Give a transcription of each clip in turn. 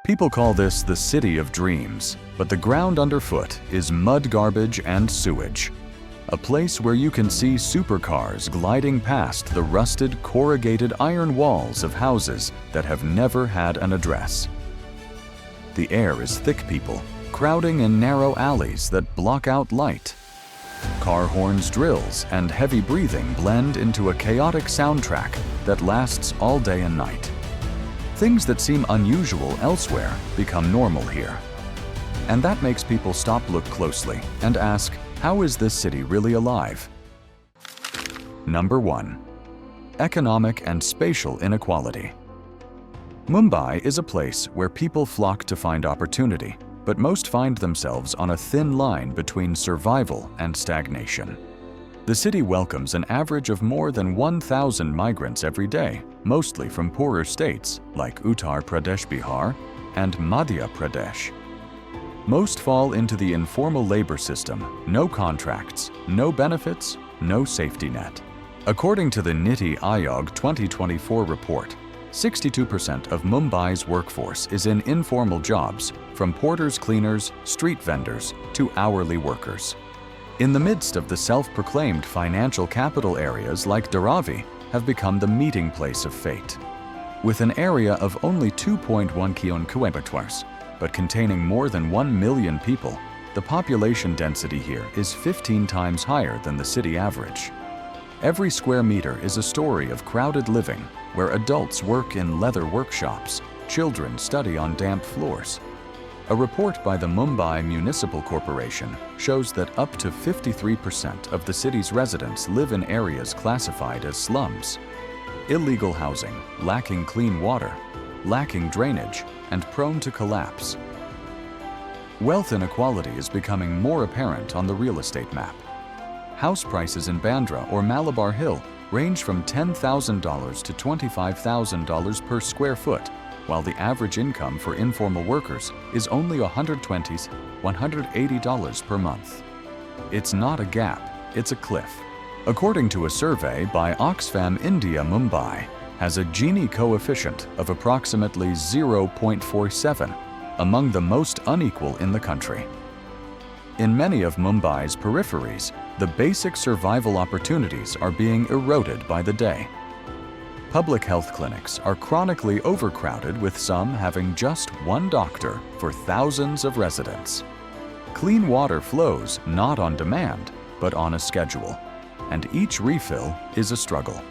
People call this the city of dreams, but the ground underfoot is mud, garbage, and sewage. A place where you can see supercars gliding past the rusted, corrugated iron walls of houses that have never had an address. The air is thick people, crowding in narrow alleys that block out light. Car horns, drills, and heavy breathing blend into a chaotic soundtrack that lasts all day and night. Things that seem unusual elsewhere become normal here. And that makes people stop, look closely, and ask, how is this city really alive? Number 1. Economic and spatial inequality. Mumbai is a place where people flock to find opportunity, but most find themselves on a thin line between survival and stagnation. The city welcomes an average of more than 1,000 migrants every day, mostly from poorer states like Uttar Pradesh, Bihar, and Madhya Pradesh. Most fall into the informal labor system, no contracts, no benefits, no safety net. According to the Niti Aayog 2024 report, 62% of Mumbai's workforce is in informal jobs, from porters, cleaners, street vendors, to hourly workers. In the midst of the self-proclaimed financial capital, areas like Dharavi have become the meeting place of fate. With an area of only 2.1 km², but containing more than 1 million people, the population density here is 15 times higher than the city average. Every square meter is a story of crowded living, where adults work in leather workshops, children study on damp floors. A report by the Mumbai Municipal Corporation shows that up to 53% of the city's residents live in areas classified as slums. Illegal housing, lacking clean water, lacking drainage, and prone to collapse. Wealth inequality is becoming more apparent on the real estate map. House prices in Bandra or Malabar Hill range from $10,000 to $25,000 per square foot, while the average income for informal workers is only $120 to $180 per month. It's not a gap, it's a cliff. According to a survey by Oxfam India, Mumbai has a Gini coefficient of approximately 0.47, among the most unequal in the country. In many of Mumbai's peripheries, the basic survival opportunities are being eroded by the day. Public health clinics are chronically overcrowded, with some having just one doctor for thousands of residents. Clean water flows not on demand, but on a schedule, and each refill is a struggle.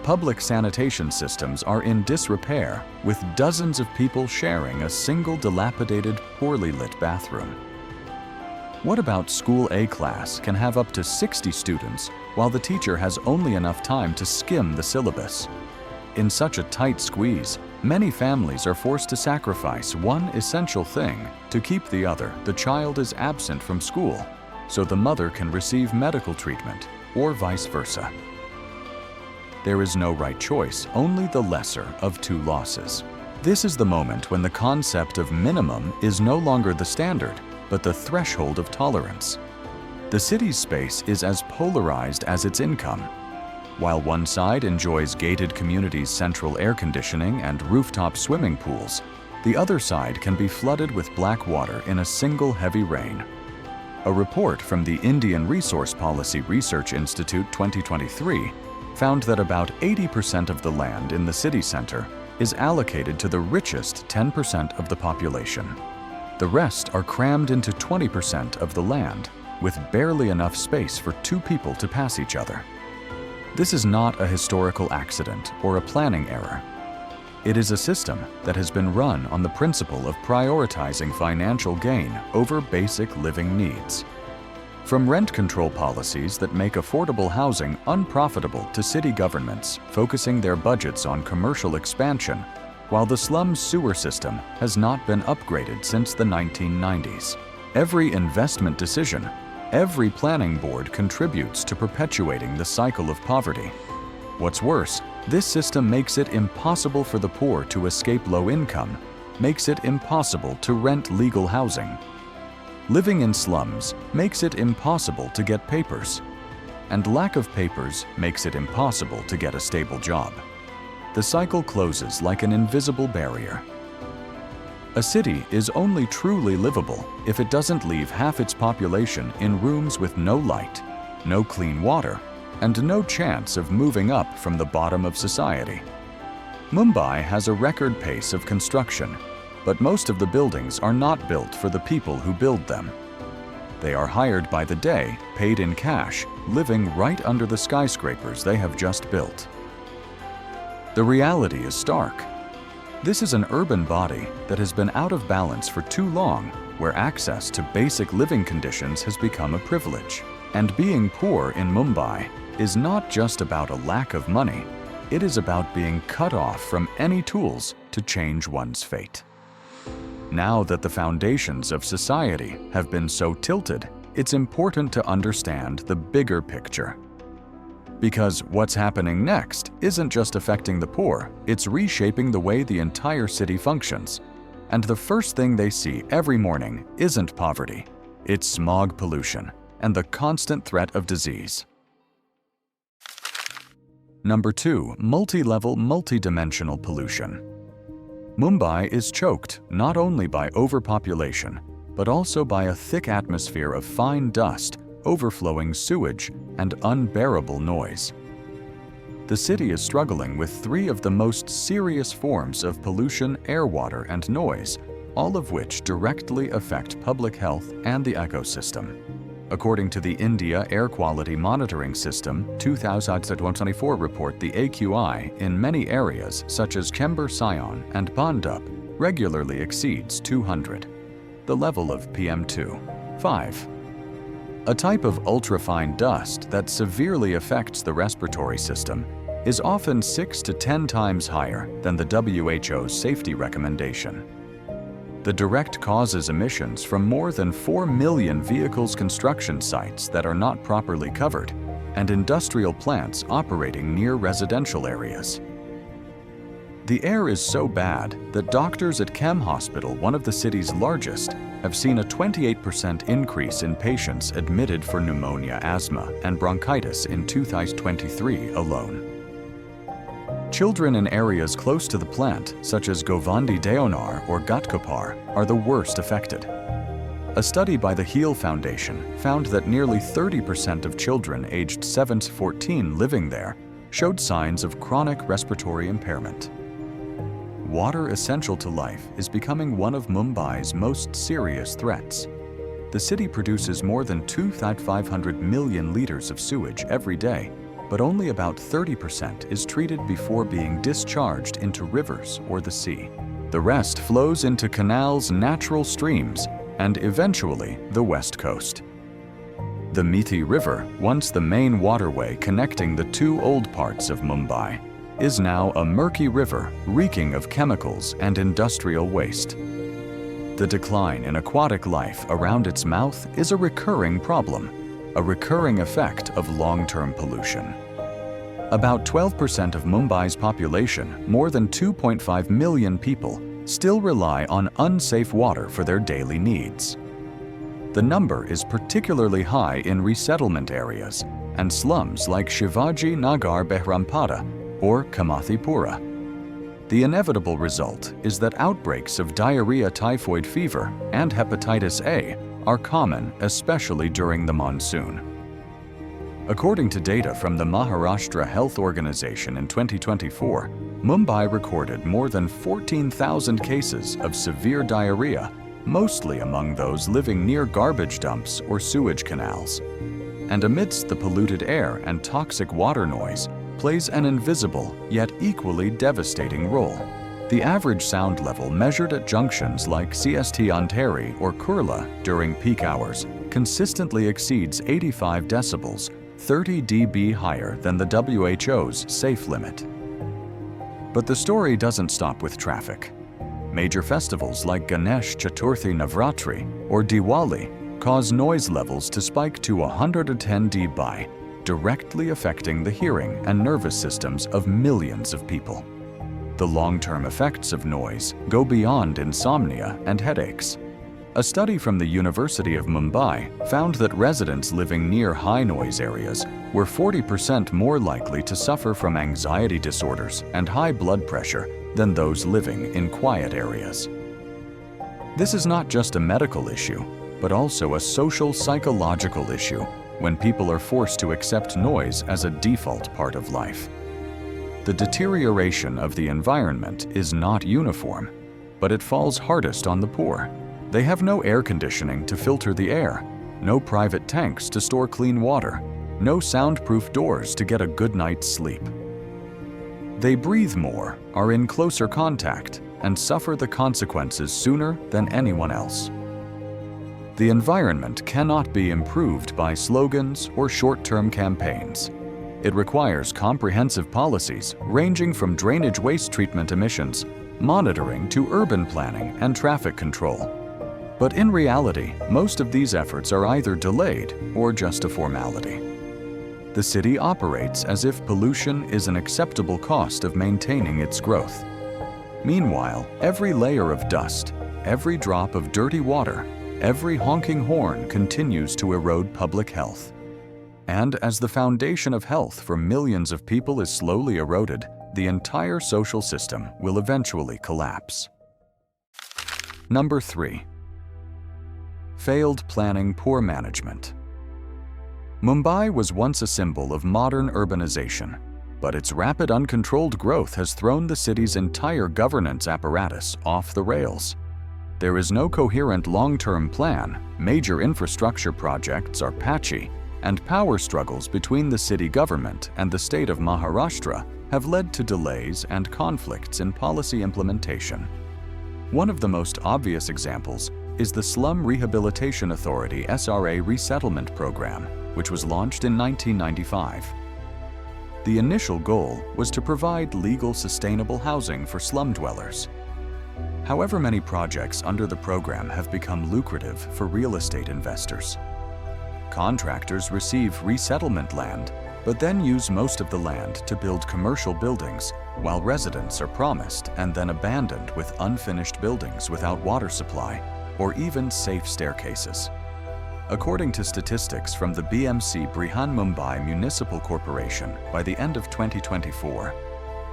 Public sanitation systems are in disrepair, with dozens of people sharing a single dilapidated, poorly lit bathroom. What about school A class can have up to 60 students, while the teacher has only enough time to skim the syllabus? In such a tight squeeze, many families are forced to sacrifice one essential thing to keep the other. The child is absent from school, so the mother can receive medical treatment, or vice versa. There is no right choice, only the lesser of two losses. This is the moment when the concept of minimum is no longer the standard, but the threshold of tolerance. The city's space is as polarized as its income. While one side enjoys gated communities' central air conditioning and rooftop swimming pools, the other side can be flooded with black water in a single heavy rain. A report from the Indian Resource Policy Research Institute 2023 found that about 80% of the land in the city center is allocated to the richest 10% of the population. The rest are crammed into 20% of the land, with barely enough space for two people to pass each other. This is not a historical accident or a planning error. It is a system that has been run on the principle of prioritizing financial gain over basic living needs. From rent control policies that make affordable housing unprofitable to city governments focusing their budgets on commercial expansion, while the slum sewer system has not been upgraded since the 1990s. Every investment decision, every planning board contributes to perpetuating the cycle of poverty. What's worse, this system makes it impossible for the poor to escape low income, makes it impossible to rent legal housing. Living in slums makes it impossible to get papers, and lack of papers makes it impossible to get a stable job. The cycle closes like an invisible barrier. A city is only truly livable if it doesn't leave half its population in rooms with no light, no clean water, and no chance of moving up from the bottom of society. Mumbai has a record pace of construction, but most of the buildings are not built for the people who build them. They are hired by the day, paid in cash, living right under the skyscrapers they have just built. The reality is stark. This is an urban body that has been out of balance for too long, where access to basic living conditions has become a privilege. And being poor in Mumbai is not just about a lack of money, it is about being cut off from any tools to change one's fate. Now that the foundations of society have been so tilted, it's important to understand the bigger picture. Because what's happening next isn't just affecting the poor, it's reshaping the way the entire city functions. And the first thing they see every morning isn't poverty, it's smog pollution and the constant threat of disease. Number 2, multi-level, multi-dimensional pollution. Mumbai is choked not only by overpopulation, but also by a thick atmosphere of fine dust, overflowing sewage, and unbearable noise. The city is struggling with 3 of the most serious forms of pollution: air, water, and noise, all of which directly affect public health and the ecosystem. According to the India Air Quality Monitoring System 2024 report, the AQI in many areas such as Chembur, Sion, and Bhandup regularly exceeds 200, the level of PM2.5. A type of ultrafine dust that severely affects the respiratory system is often 6 to 10 times higher than the WHO's safety recommendation. The direct causes emissions from more than 4 million vehicles construction sites that are not properly covered and industrial plants operating near residential areas. The air is so bad that doctors at Chem Hospital, one of the city's largest, have seen a 28% increase in patients admitted for pneumonia, asthma, and bronchitis in 2023 alone. Children in areas close to the plant, such as Govandi Deonar or Ghatkopar, are the worst affected. A study by the HEAL Foundation found that nearly 30% of children aged 7 to 14 living there showed signs of chronic respiratory impairment. Water essential to life is becoming one of Mumbai's most serious threats. The city produces more than 2,500 million liters of sewage every day, but only about 30% is treated before being discharged into rivers or the sea. The rest flows into canals, natural streams, and eventually the west coast. The Mithi River, once the main waterway connecting the 2 old parts of Mumbai, is now a murky river reeking of chemicals and industrial waste. The decline in aquatic life around its mouth is a recurring problem, a recurring effect of long-term pollution. About 12% of Mumbai's population, more than 2.5 million people, still rely on unsafe water for their daily needs. The number is particularly high in resettlement areas and slums like Shivaji Nagar Behrampada or Kamathipura. The inevitable result is that outbreaks of diarrhea, typhoid fever, and hepatitis A are common, especially during the monsoon. According to data from the Maharashtra Health Organization in 2024, Mumbai recorded more than 14,000 cases of severe diarrhea, mostly among those living near garbage dumps or sewage canals. And amidst the polluted air and toxic water noise, plays an invisible yet equally devastating role. The average sound level measured at junctions like CST Anteri or Kurla during peak hours consistently exceeds 85 decibels, 30 dB higher than the WHO's safe limit. But the story doesn't stop with traffic. Major festivals like Ganesh Chaturthi Navratri or Diwali cause noise levels to spike to 110 dB, directly affecting the hearing and nervous systems of millions of people. The long-term effects of noise go beyond insomnia and headaches. A study from the University of Mumbai found that residents living near high-noise areas were 40% more likely to suffer from anxiety disorders and high blood pressure than those living in quiet areas. This is not just a medical issue, but also a social psychological issue when people are forced to accept noise as a default part of life. The deterioration of the environment is not uniform, but it falls hardest on the poor. They have no air conditioning to filter the air, no private tanks to store clean water, no soundproof doors to get a good night's sleep. They breathe more, are in closer contact, and suffer the consequences sooner than anyone else. The environment cannot be improved by slogans or short-term campaigns. It requires comprehensive policies ranging from drainage waste treatment emissions, monitoring to urban planning and traffic control. But in reality, most of these efforts are either delayed or just a formality. The city operates as if pollution is an acceptable cost of maintaining its growth. Meanwhile, every layer of dust, every drop of dirty water, every honking horn continues to erode public health. And as the foundation of health for millions of people is slowly eroded, the entire social system will eventually collapse. Number 3. Failed planning, poor management. Mumbai was once a symbol of modern urbanization, but its rapid uncontrolled growth has thrown the city's entire governance apparatus off the rails. There is no coherent long-term plan, major infrastructure projects are patchy, and power struggles between the city government and the state of Maharashtra have led to delays and conflicts in policy implementation. One of the most obvious examples is the Slum Rehabilitation Authority SRA Resettlement Program, which was launched in 1995. The initial goal was to provide legal, sustainable housing for slum dwellers. However, many projects under the program have become lucrative for real estate investors. Contractors receive resettlement land, but then use most of the land to build commercial buildings, while residents are promised and then abandoned with unfinished buildings without water supply or even safe staircases. According to statistics from the BMC Brihan Mumbai Municipal Corporation, by the end of 2024,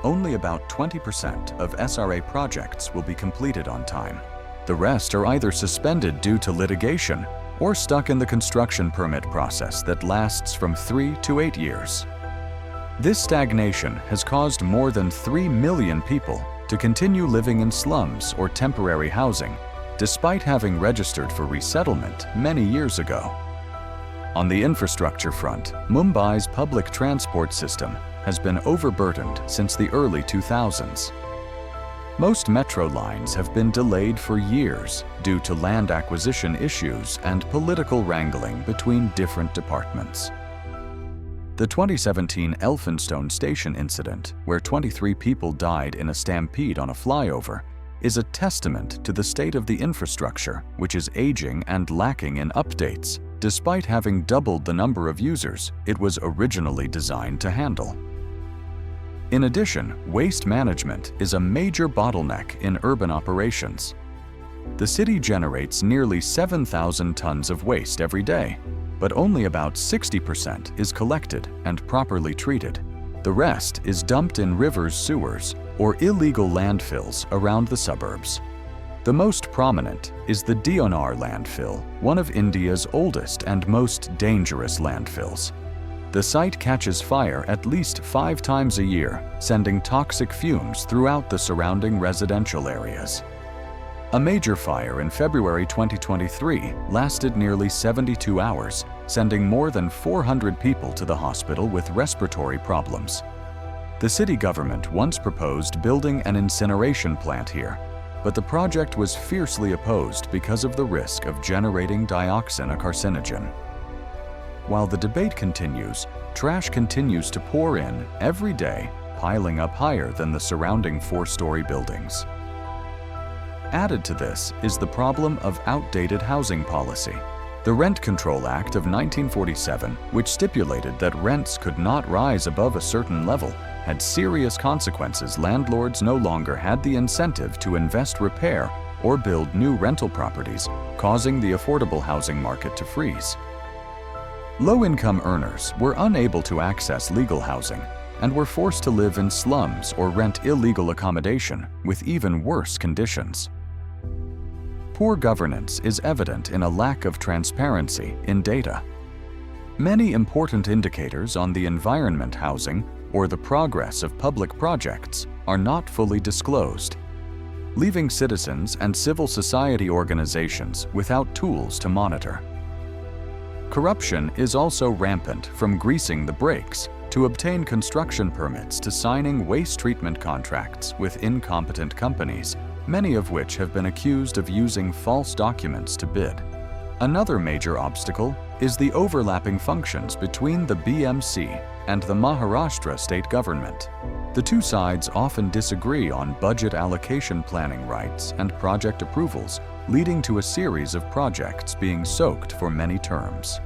only about 20% of SRA projects will be completed on time. The rest are either suspended due to litigation or stuck in the construction permit process that lasts from 3 to 8 years. This stagnation has caused more than 3 million people to continue living in slums or temporary housing, despite having registered for resettlement many years ago. On the infrastructure front, Mumbai's public transport system has been overburdened since the early 2000s. Most metro lines have been delayed for years due to land acquisition issues and political wrangling between different departments. The 2017 Elphinstone Station incident, where 23 people died in a stampede on a flyover, is a testament to the state of the infrastructure, which is aging and lacking in updates, despite having doubled the number of users it was originally designed to handle. In addition, waste management is a major bottleneck in urban operations. The city generates nearly 7,000 tons of waste every day, but only about 60% is collected and properly treated. The rest is dumped in rivers, sewers, or illegal landfills around the suburbs. The most prominent is the Deonar landfill, one of India's oldest and most dangerous landfills. The site catches fire at least 5 times a year, sending toxic fumes throughout the surrounding residential areas. A major fire in February 2023 lasted nearly 72 hours, sending more than 400 people to the hospital with respiratory problems. The city government once proposed building an incineration plant here, but the project was fiercely opposed because of the risk of generating dioxin, a carcinogen. While the debate continues, trash continues to pour in every day, piling up higher than the surrounding 4-story buildings. Added to this is the problem of outdated housing policy. The Rent Control Act of 1947, which stipulated that rents could not rise above a certain level, had serious consequences. Landlords no longer had the incentive to invest, repair, or build new rental properties, causing the affordable housing market to freeze. Low-income earners were unable to access legal housing and were forced to live in slums or rent illegal accommodation with even worse conditions. Poor governance is evident in a lack of transparency in data. Many important indicators on the environment, housing, or the progress of public projects are not fully disclosed, leaving citizens and civil society organizations without tools to monitor. Corruption is also rampant, from greasing the brakes to obtain construction permits to signing waste treatment contracts with incompetent companies, many of which have been accused of using false documents to bid. Another major obstacle is the overlapping functions between the BMC and the Maharashtra state government. The two sides often disagree on budget allocation, planning rights, and project approvals, leading to a series of projects being soaked for many terms.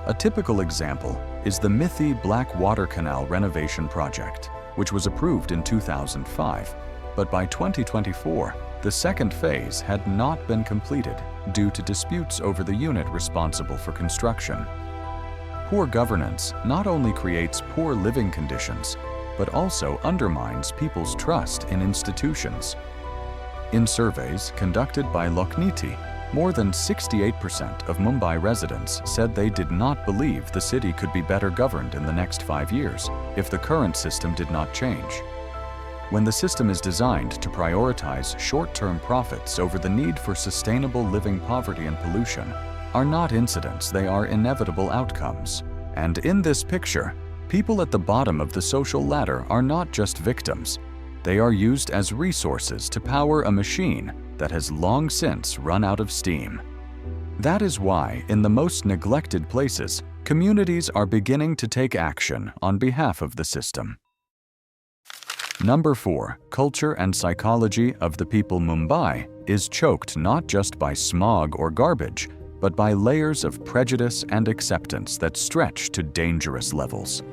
A typical example is the Mithi Black Water Canal renovation project, which was approved in 2005, but by 2024, the second phase had not been completed due to disputes over the unit responsible for construction. Poor governance not only creates poor living conditions, but also undermines people's trust in institutions. In surveys conducted by Lokniti, more than 68% of Mumbai residents said they did not believe the city could be better governed in the next 5 years if the current system did not change. When the system is designed to prioritize short-term profits over the need for sustainable living, poverty and pollution are not incidents, they are inevitable outcomes. And in this picture, people at the bottom of the social ladder are not just victims. They are used as resources to power a machine that has long since run out of steam. That is why, in the most neglected places, communities are beginning to take action on behalf of the system. Number 4. Culture and psychology of the people. Mumbai is choked not just by smog or garbage, but by layers of prejudice and acceptance that stretch to dangerous levels.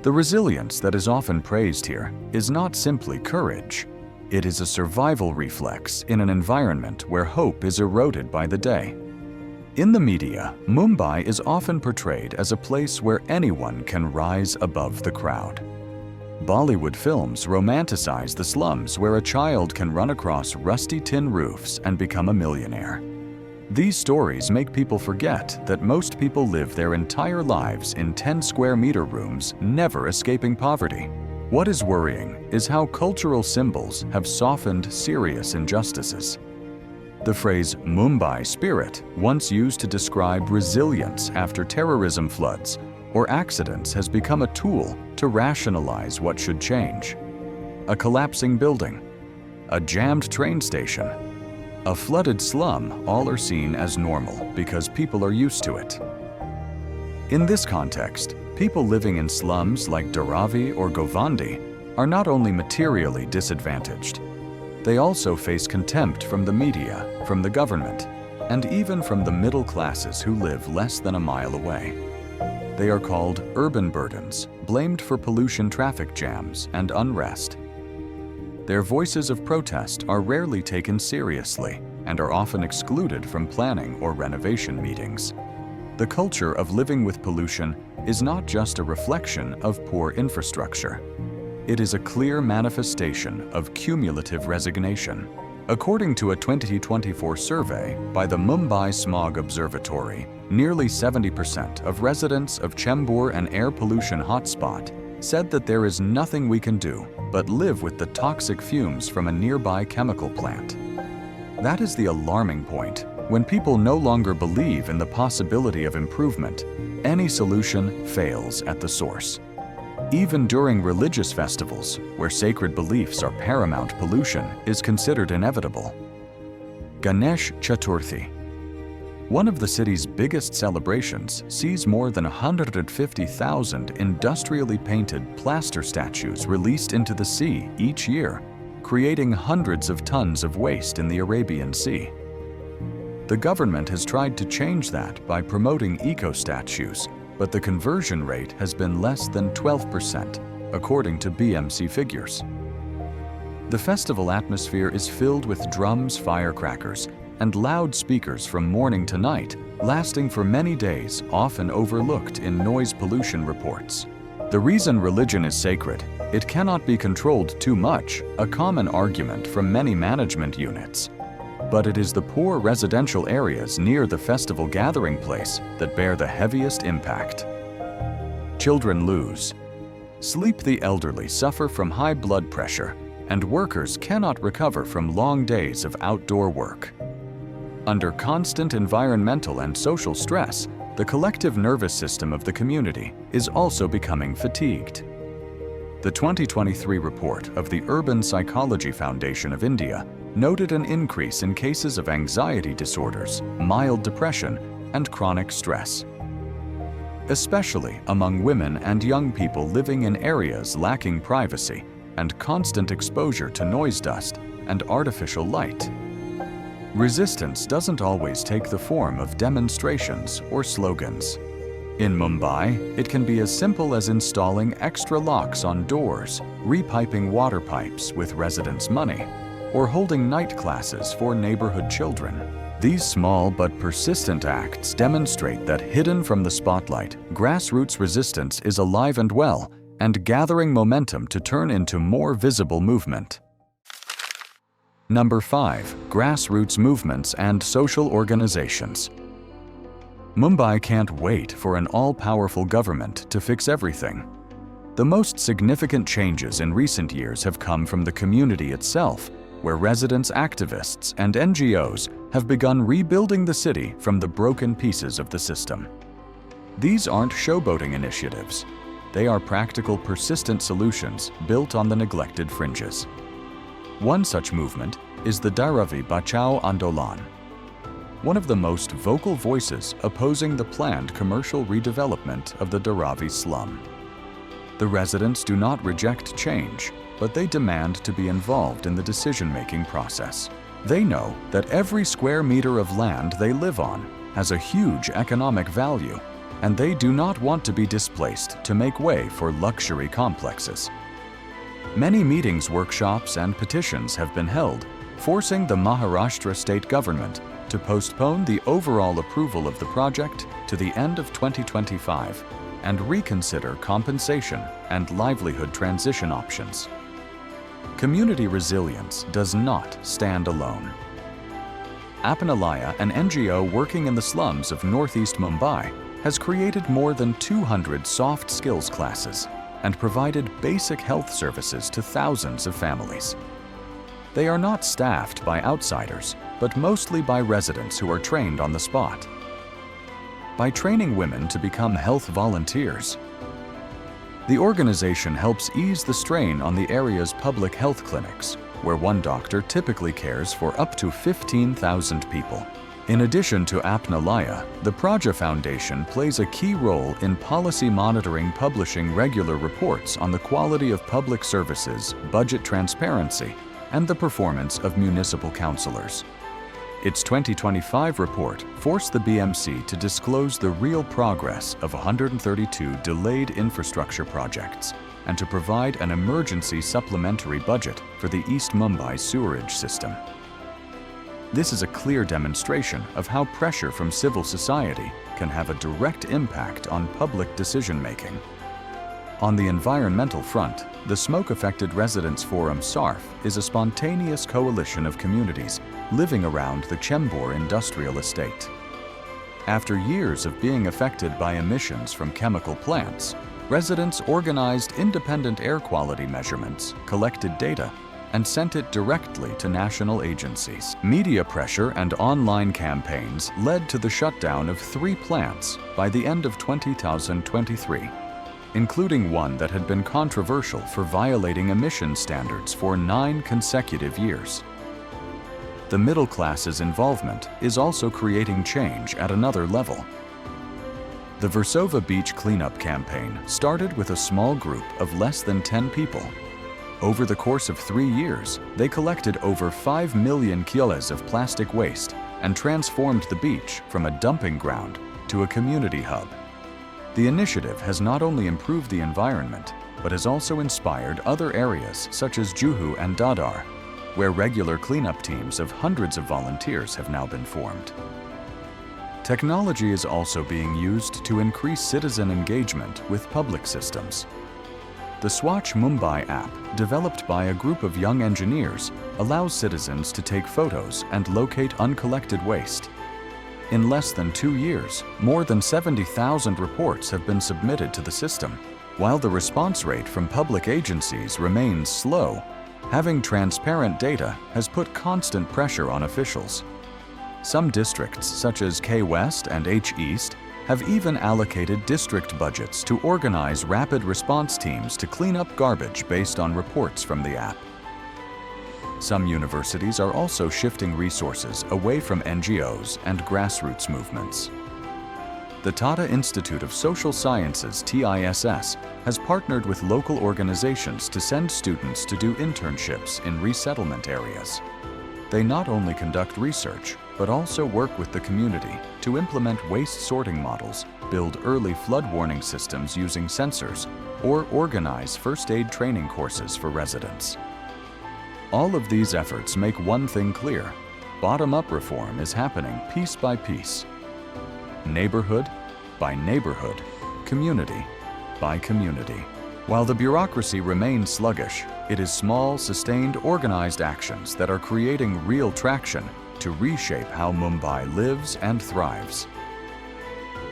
The resilience that is often praised here is not simply courage. It is a survival reflex in an environment where hope is eroded by the day. In the media, Mumbai is often portrayed as a place where anyone can rise above the crowd. Bollywood films romanticize the slums where a child can run across rusty tin roofs and become a millionaire. These stories make people forget that most people live their entire lives in 10 square meter rooms, never escaping poverty. What is worrying is how cultural symbols have softened serious injustices. The phrase Mumbai spirit, once used to describe resilience after terrorism, floods, or accidents, has become a tool to rationalize what should change. A collapsing building, a jammed train station, a flooded slum, all are seen as normal because people are used to it. In this context, people living in slums like Dharavi or Govandi are not only materially disadvantaged, they also face contempt from the media, from the government, and even from the middle classes who live less than a mile away. They are called urban burdens, blamed for pollution, traffic jams, and unrest. Their voices of protest are rarely taken seriously and are often excluded from planning or renovation meetings. The culture of living with pollution is not just a reflection of poor infrastructure. It is a clear manifestation of cumulative resignation. According to a 2024 survey by the Mumbai Smog Observatory, nearly 70% of residents of Chembur, an air pollution hotspot, said that there is nothing we can do but live with the toxic fumes from a nearby chemical plant. That is the alarming point. When people no longer believe in the possibility of improvement, any solution fails at the source. Even during religious festivals, where sacred beliefs are paramount, pollution is considered inevitable. Ganesh Chaturthi, one of the city's biggest celebrations, sees more than 150,000 industrially painted plaster statues released into the sea each year, creating hundreds of tons of waste in the Arabian Sea. The government has tried to change that by promoting eco-statues, but the conversion rate has been less than 12%, according to BMC figures. The festival atmosphere is filled with drums, firecrackers, and loudspeakers from morning to night, lasting for many days, often overlooked in noise pollution reports. The reason religion is sacred, it cannot be controlled too much, a common argument from many management units. But it is the poor residential areas near the festival gathering place that bear the heaviest impact. Children lose. Sleep. The elderly suffer from high blood pressure, and workers cannot recover from long days of outdoor work. Under constant environmental and social stress, the collective nervous system of the community is also becoming fatigued. The 2023 report of the Urban Psychology Foundation of India noted an increase in cases of anxiety disorders, mild depression, and chronic stress, especially among women and young people living in areas lacking privacy and constant exposure to noise dust and artificial light. Resistance doesn't always take the form of demonstrations or slogans. In Mumbai, it can be as simple as installing extra locks on doors, repiping water pipes with residents' money, or holding night classes for neighborhood children. These small but persistent acts demonstrate that hidden from the spotlight, grassroots resistance is alive and well and gathering momentum to turn into more visible movement. Number 5. Grassroots movements and social organizations. Mumbai can't wait for an all-powerful government to fix everything. The most significant changes in recent years have come from the community itself, where residents, activists, and NGOs have begun rebuilding the city from the broken pieces of the system. These aren't showboating initiatives. They are practical, persistent solutions built on the neglected fringes. One such movement is the Dharavi Bachao Andolan, one of the most vocal voices opposing the planned commercial redevelopment of the Dharavi slum. The residents do not reject change, but they demand to be involved in the decision-making process. They know that every square meter of land they live on has a huge economic value, and they do not want to be displaced to make way for luxury complexes. Many meetings, workshops, and petitions have been held, forcing the Maharashtra state government to postpone the overall approval of the project to the end of 2025 and reconsider compensation and livelihood transition options. Community resilience does not stand alone. Apnalaya, an NGO working in the slums of northeast Mumbai, has created more than 200 soft skills classes and provided basic health services to thousands of families. They are not staffed by outsiders, but mostly by residents who are trained on the spot. By training women to become health volunteers, the organization helps ease the strain on the area's public health clinics, where one doctor typically cares for up to 15,000 people. In addition to Apnalaya, the Praja Foundation plays a key role in policy monitoring, publishing regular reports on the quality of public services, budget transparency, and the performance of municipal councillors. Its 2025 report forced the BMC to disclose the real progress of 132 delayed infrastructure projects and to provide an emergency supplementary budget for the East Mumbai sewerage system. This is a clear demonstration of how pressure from civil society can have a direct impact on public decision-making. On the environmental front, the Smoke-Affected Residents Forum SARF is a spontaneous coalition of communities living around the Chembur industrial estate. After years of being affected by emissions from chemical plants, residents organized independent air quality measurements, collected data, and sent it directly to national agencies. Media pressure and online campaigns led to the shutdown of 3 plants by the end of 2023, including one that had been controversial for violating emission standards for 9 consecutive years. The middle class's involvement is also creating change at another level. The Versova Beach Cleanup Campaign started with a small group of less than 10 people. Over the course of 3 years, they collected over 5 million kilos of plastic waste and transformed the beach from a dumping ground to a community hub. The initiative has not only improved the environment, but has also inspired other areas such as Juhu and Dadar, where regular cleanup teams of hundreds of volunteers have now been formed. Technology is also being used to increase citizen engagement with public systems. The Swachh Mumbai app, developed by a group of young engineers, allows citizens to take photos and locate uncollected waste. In less than 2 years, more than 70,000 reports have been submitted to the system. While the response rate from public agencies remains slow, having transparent data has put constant pressure on officials. Some districts, such as K West and H East, have even allocated district budgets to organize rapid response teams to clean up garbage based on reports from the app. Some universities are also shifting resources away from NGOs and grassroots movements. The Tata Institute of Social Sciences, TISS, has partnered with local organizations to send students to do internships in resettlement areas. They not only conduct research, but also work with the community to implement waste sorting models, build early flood warning systems using sensors, or organize first aid training courses for residents. All of these efforts make one thing clear: bottom-up reform is happening piece by piece. Neighborhood by neighborhood, community by community. While the bureaucracy remains sluggish, it is small, sustained, organized actions that are creating real traction to reshape how Mumbai lives and thrives.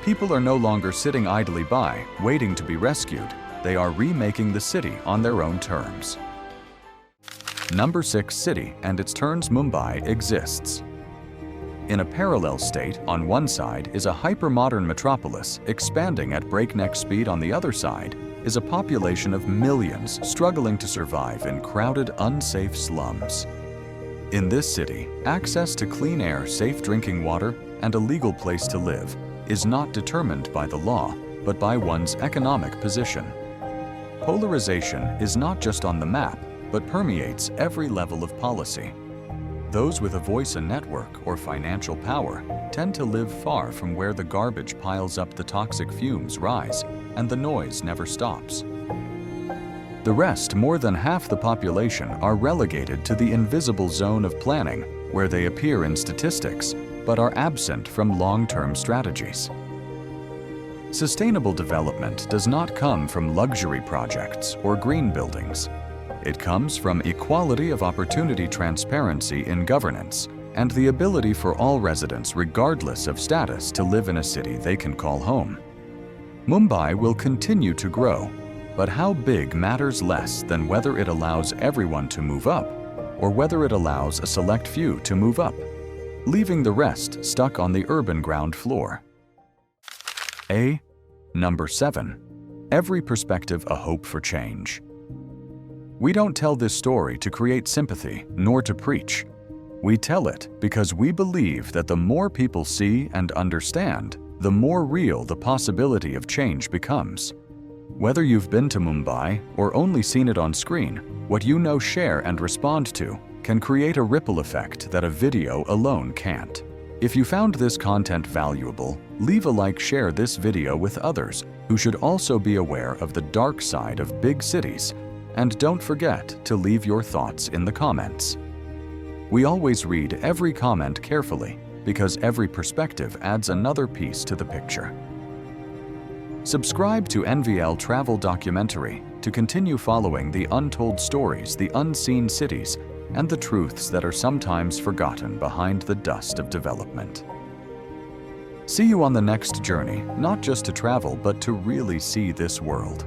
People are no longer sitting idly by, waiting to be rescued. They are remaking the city on their own terms. Number 6 city and its turns Mumbai exists. In a parallel state, on one side is a hyper-modern metropolis expanding at breakneck speed. On the other side is a population of millions struggling to survive in crowded, unsafe slums. In this city, access to clean air, safe drinking water, and a legal place to live is not determined by the law, but by one's economic position. Polarization is not just on the map, but permeates every level of policy. Those with a voice, a network, or financial power tend to live far from where the garbage piles up, the toxic fumes rise, and the noise never stops. The rest, more than half the population, are relegated to the invisible zone of planning, where they appear in statistics, but are absent from long-term strategies. Sustainable development does not come from luxury projects or green buildings. It comes from equality of opportunity, transparency in governance, and the ability for all residents, regardless of status, to live in a city they can call home. Mumbai will continue to grow, but how big matters less than whether it allows everyone to move up or whether it allows a select few to move up, leaving the rest stuck on the urban ground floor. Number 7. Every perspective a hope for change. We don't tell this story to create sympathy, nor to preach. We tell it because we believe that the more people see and understand, the more real the possibility of change becomes. Whether you've been to Mumbai or only seen it on screen, what you know, share, and respond to can create a ripple effect that a video alone can't. If you found this content valuable, leave a like, share this video with others who should also be aware of the dark side of big cities, and don't forget to leave your thoughts in the comments. We always read every comment carefully because every perspective adds another piece to the picture. Subscribe to NVL Travel Documentary to continue following the untold stories, the unseen cities, and the truths that are sometimes forgotten behind the dust of development. See you on the next journey, not just to travel, but to really see this world.